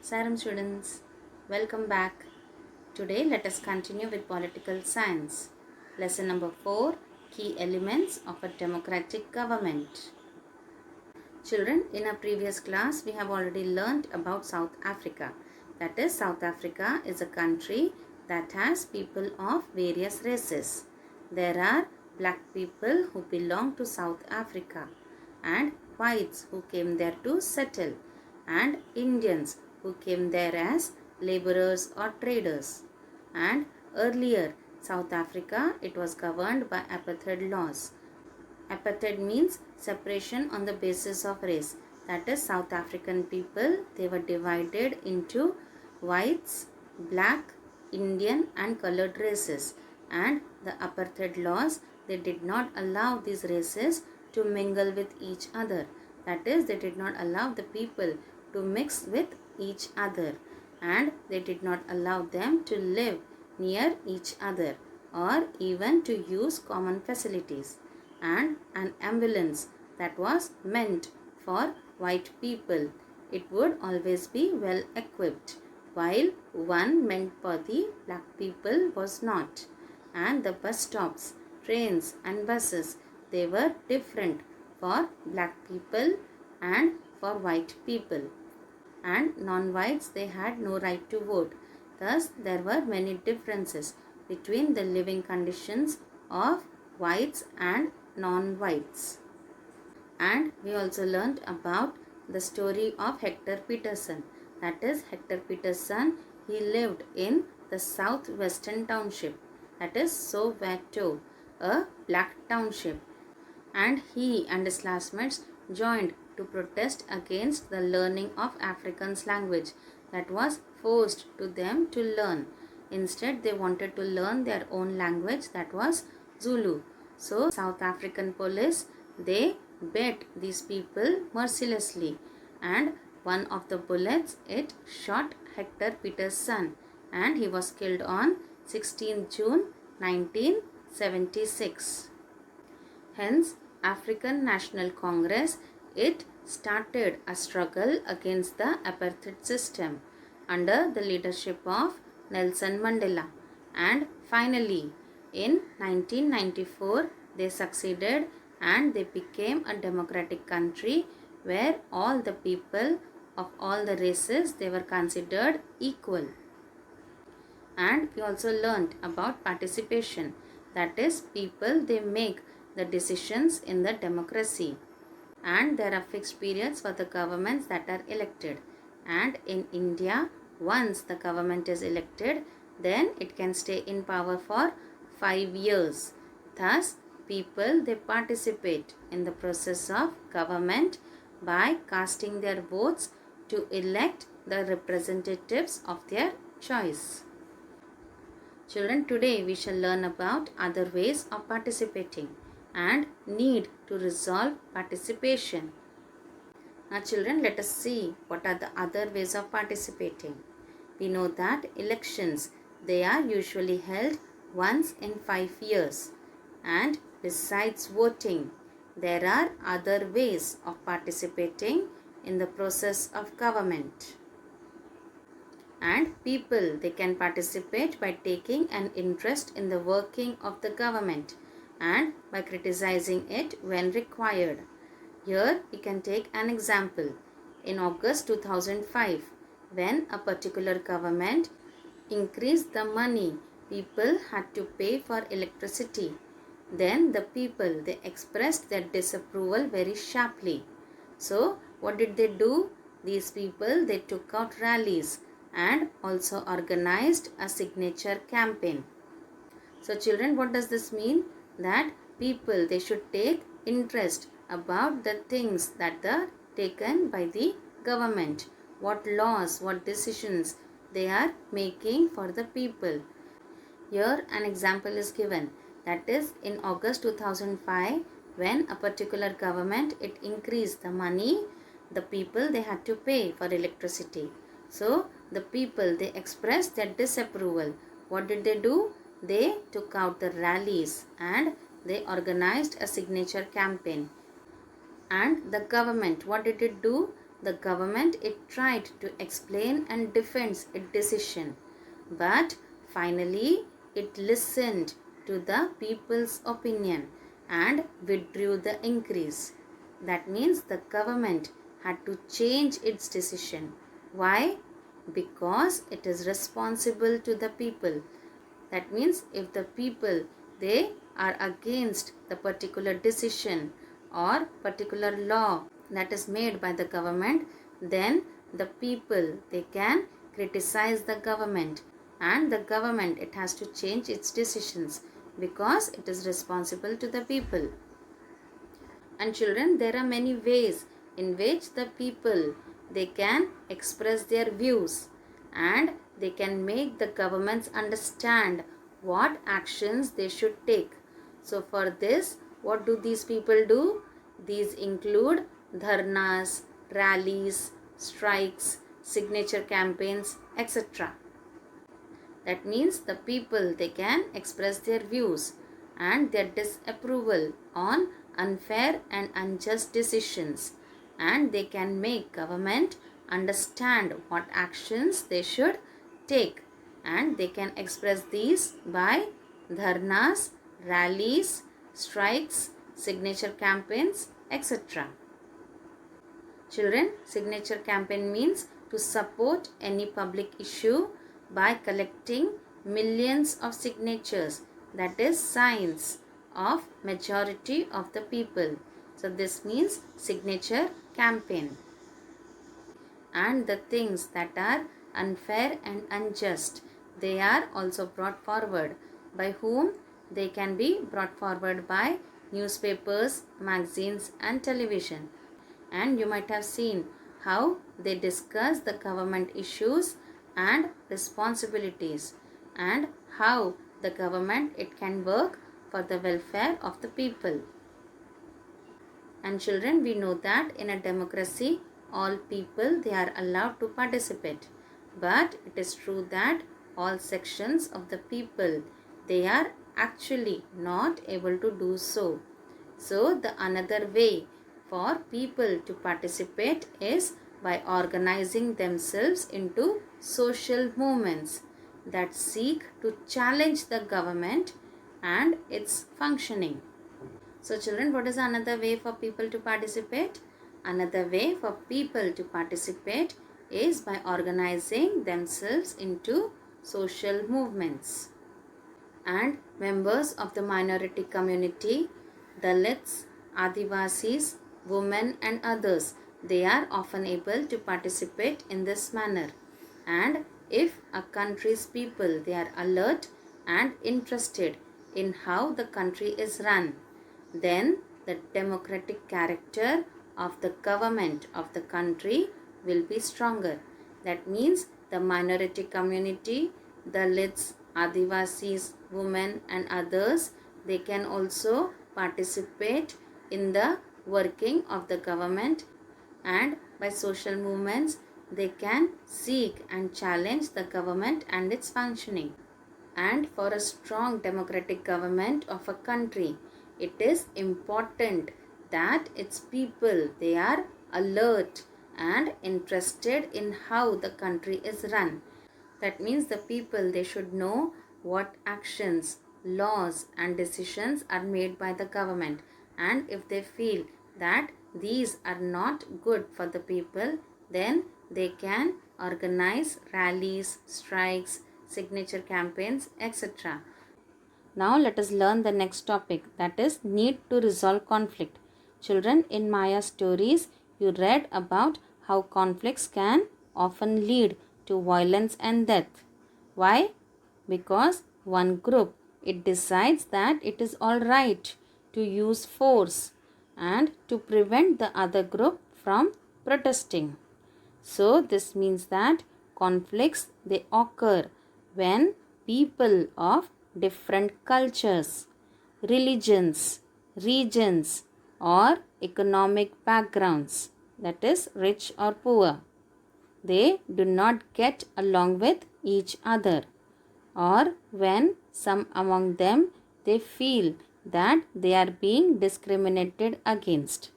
Saram students, welcome back. Today let us continue with political science. Lesson number 4, Key Elements of a Democratic Government. Children, in our previous class we have already learnt about South Africa. That is, South Africa is a country that has people of various races. There are black people who belong to South Africa and whites who came there to settle and Indians who came there as laborers or traders. And earlier South Africa, it was governed by apartheid laws. Apartheid means separation on the basis of race. That is, South African people, they were divided into whites, black, Indian and colored races. And the apartheid laws, they did not allow these races to mingle with each other. That is, they did not allow the people to mix with each other. And they did not allow them to live near each other or even to use common facilities. And an ambulance that was meant for white people, it would always be well equipped, while one meant for the black people was not. And the bus stops, trains and buses, they were different for black people and for white people. And non-whites, they had no right to vote. Thus, there were many differences between the living conditions of whites and non-whites. And we also learnt about the story of Hector Peterson. That is, Hector Peterson, he lived in the southwestern township, that is Soweto, a black township. And he and his classmates joined to protest against the learning of Afrikaans language that was forced to them to learn. Instead, they wanted to learn their own language, that was Zulu. So, South African police, they beat these people mercilessly, and one of the bullets, it shot Hector Peterson and he was killed on 16 June 1976. Hence, African National Congress, it started a struggle against the apartheid system under the leadership of Nelson Mandela, and finally in 1994 they succeeded and they became a democratic country where all the people of all the races, they were considered equal. And we also learnt about participation. That is, people, they make the decisions in the democracy. And there are fixed periods for the governments that are elected. And in India, once the government is elected, then it can stay in power for 5 years. Thus, people, they participate in the process of government by casting their votes to elect the representatives of their choice. Children, today we shall learn about other ways of participating and need to resolve participation. Now children, let us see what are the other ways of participating. We know that elections, they are usually held once in 5 years, and besides voting, there are other ways of participating in the process of government. And people, they can participate by taking an interest in the working of the government and by criticizing it when required. Here we can take an example. In August 2005, when a particular government increased the money people had to pay for electricity, then the people, they expressed their disapproval very sharply. So what did they do? These people, they took out rallies and also organized a signature campaign. So children, what does this mean? That people, they should take interest about the things that are taken by the government, what laws, what decisions they are making for the people. Here an example is given, that is, in August 2005, when a particular government, it increased the money the people, they had to pay for electricity. So the people, they expressed their disapproval. What did they do? They took out the rallies and they organized a signature campaign. And the government, what did it do? the government it tried to explain and defend its decision, but finally it listened to the people's opinion and withdrew the increase. That means the government had to change its decision. Why? Because it is responsible to the people. That means if the people they are against the particular decision or particular law that is made by the government, then the people they can criticize the government, and the government it has to change its decisions because it is responsible to the people. And children, there are many ways in which the people they can express their views and they can make the governments understand what actions they should take. So for this, what do these people do? These include dharnas, rallies, strikes, signature campaigns, etc. That means the people they can express their views and their disapproval on unfair and unjust decisions, and they can make government understand what actions they should take, and they can express these by dharnas, rallies, strikes, signature campaigns, etc. Children, signature campaign means to support any public issue by collecting millions of signatures, that is signs of majority of the people. So this means signature campaign. And the things that are unfair and unjust, they are also brought forward. By whom? They can be brought forward by newspapers, magazines and television. And you might have seen how they discuss the government issues and responsibilities, and how the government it can work for the welfare of the people. And children, we know that in a democracy all people they are allowed to participate, but it is true that all sections of the people they are actually not able to do so. So the another way for people to participate is by organizing themselves into social movements that seek to challenge the government and its functioning. So children, what is another way for people to participate? Another way for people to participate is by organizing themselves into social movements. And members of the minority community, Dalits, Adivasis, women and others, they are often able to participate in this manner. And if a country's people they are alert and interested in how the country is run, then the democratic character of the government of the country will be stronger. That means the minority community, Dalits, Adivasis, women and others, they can also participate in the working of the government, and by social movements they can seek and challenge the government and its functioning. And for a strong democratic government of a country, it is important that its people they are alert and interested in how the country is run. That means the people they should know what actions, laws and decisions are made by the government, and if they feel that these are not good for the people, then they can organize rallies, strikes, signature campaigns, etc. Now let us learn the next topic, that is need to resolve conflict. Children, in Maya stories you read about how conflicts can often lead to violence and death. Why? Because one group it decides that it is all right to use force and to prevent the other group from protesting. So this means that conflicts they occur when people of different cultures, religions, regions or economic backgrounds, that is rich or poor, they do not get along with each other, or when some among them they feel that they are being discriminated against.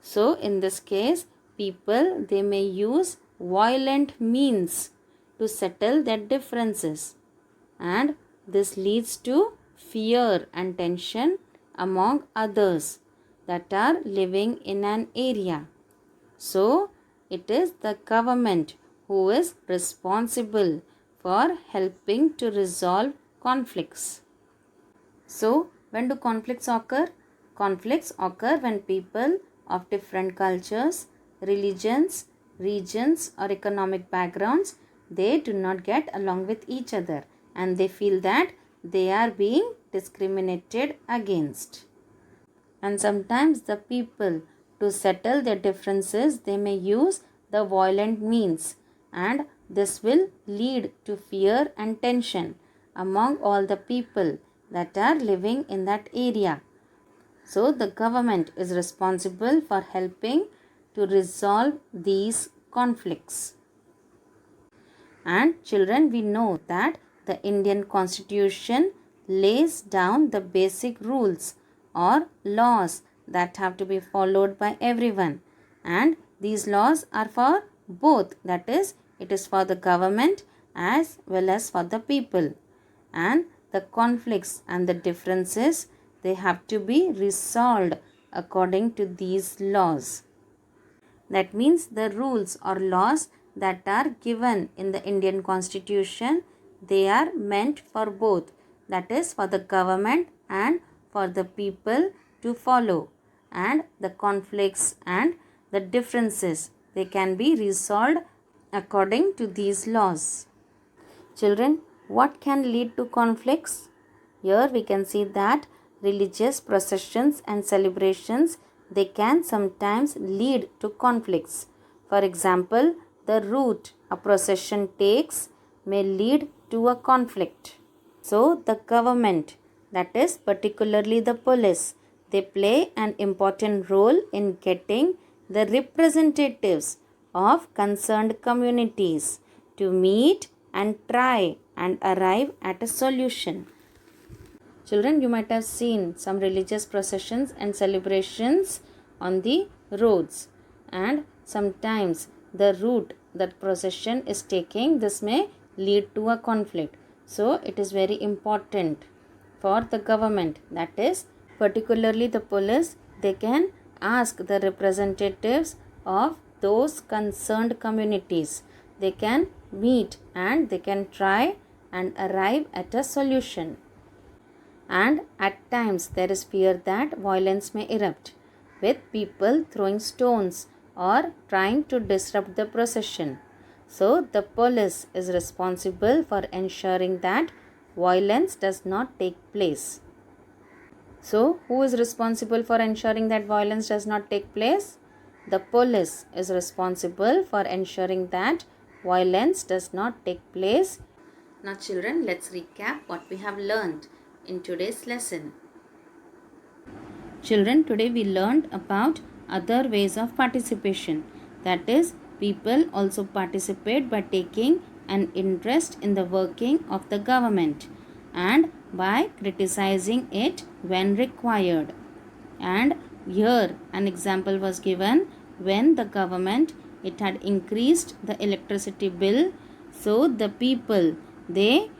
So in this case people, they may use violent means to settle their differences, and this leads to fear and tension among others that are living in an area. So, it is the government who is responsible for helping to resolve conflicts. So, when do conflicts occur? Conflicts occur when people of different cultures, religions, regions, or economic backgrounds, they do not get along with each other and they feel that they are being discriminated against. And sometimes the people, to settle their differences, they may use the violent means, and this will lead to fear and tension among all the people that are living in that area. So the government is responsible for helping to resolve these conflicts. And children, we know that the Indian Constitution lays down the basic rules or laws that have to be followed by everyone, and these laws are for both, that is, it is for the government as well as for the people, and the conflicts and the differences, they have to be resolved according to these laws. That means the rules or laws that are given in the Indian Constitution, they are meant for both, that is for the government and for the people to follow, and the conflicts and the differences, they can be resolved according to these laws. Children, what can lead to conflicts? Here we can see that religious processions and celebrations, they can sometimes lead to conflicts. For example, the route a procession takes may lead to a conflict. So the government, that is particularly the police, they play an important role in getting the representatives of concerned communities to meet and try and arrive at a solution. Children, you might have seen some religious processions and celebrations on the roads, and sometimes the route that procession is taking, this may lead to a conflict. So it is very important for the government, that is particularly the police, they can ask the representatives of those concerned communities. They can meet and they can try and arrive at a solution. And at times there is fear that violence may erupt, with people throwing stones or trying to disrupt the procession. So the police is responsible for ensuring that violence does not take place. So who is responsible for ensuring that violence does not take place? The police is responsible for ensuring that violence does not take place. Now children, let's recap what we have learned in today's lesson. Children, today we learned about other ways of participation. That is, people also participate by taking an interest in the working of the government and by criticizing it when required. And here an example was given when the government, it had increased the electricity bill, so the people, they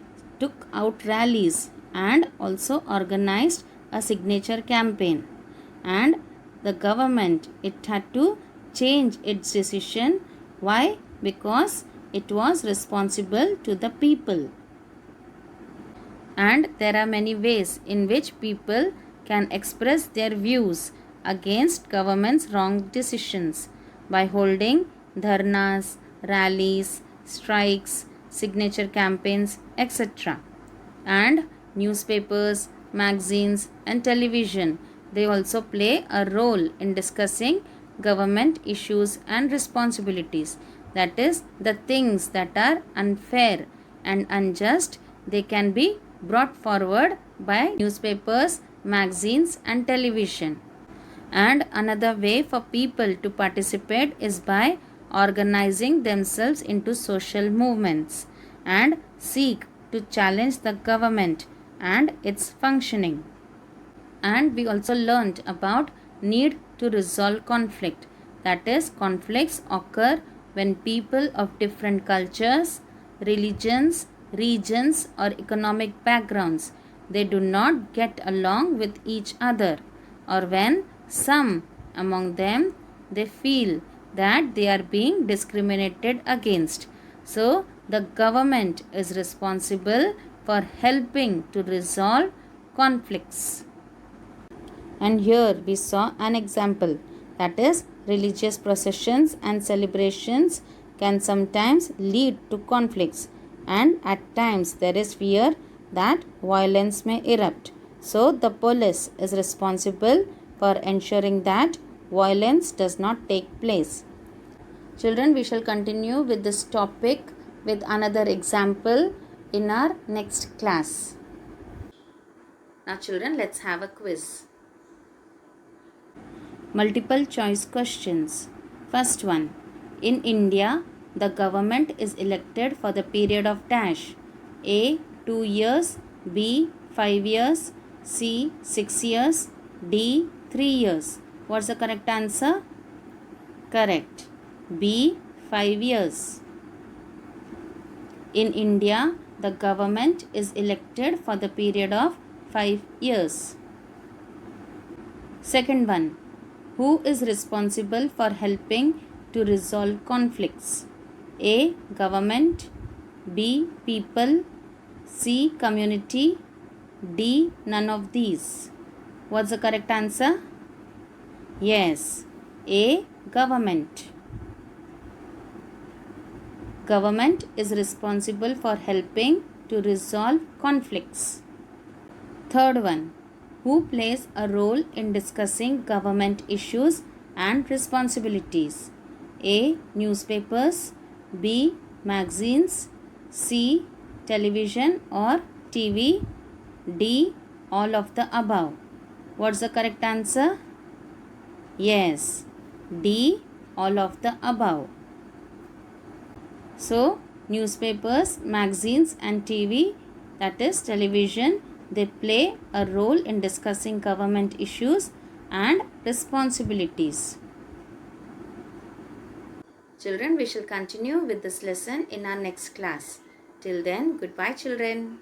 took out rallies and also organized a signature campaign, and the government, it had to change its decision. Why? Because it was responsible to the people. And there are many ways in which people can express their views against government's wrong decisions by holding dharnas, rallies, strikes, signature campaigns, etc. And newspapers, magazines and television, they also play a role in discussing government issues and responsibilities. That is, the things that are unfair and unjust, they can be brought forward by newspapers, magazines and television. And another way for people to participate is by organizing themselves into social movements and seek to challenge the government and its functioning. And we also learned about need to resolve conflict. That is, conflicts occur when people of different cultures, religions, regions, or economic backgrounds they do not get along with each other, or when some among them they feel that they are being discriminated against. So the government is responsible for helping to resolve conflicts. And here we saw an example, that is, religious processions and celebrations can sometimes lead to conflicts, and at times there is fear that violence may erupt. So the police is responsible for ensuring that violence does not take place. Children, we shall continue with this topic with another example in our next class. Now children, let's have a quiz. Multiple choice questions. First one. In India, the government is elected for the period of dash. A. 2 years. B. 5 years. C. 6 years. D. 3 years. What's the correct answer? Correct. B. 5 years. In India, the government is elected for the period of 5 years. Second one. Who is responsible for helping to resolve conflicts? A. Government. B. People. C. Community. D. None of these. What's the correct answer? Yes. A. Government. Government is responsible for helping to resolve conflicts. Third one. Who plays a role in discussing government issues and responsibilities? A. Newspapers. B. Magazines. C. Television or TV. D. All of the above. What's the correct answer? Yes. D. All of the above. So, newspapers, magazines and TV, that is television, they play a role in discussing government issues and responsibilities. Children, we shall continue with this lesson in our next class. Till then, goodbye children.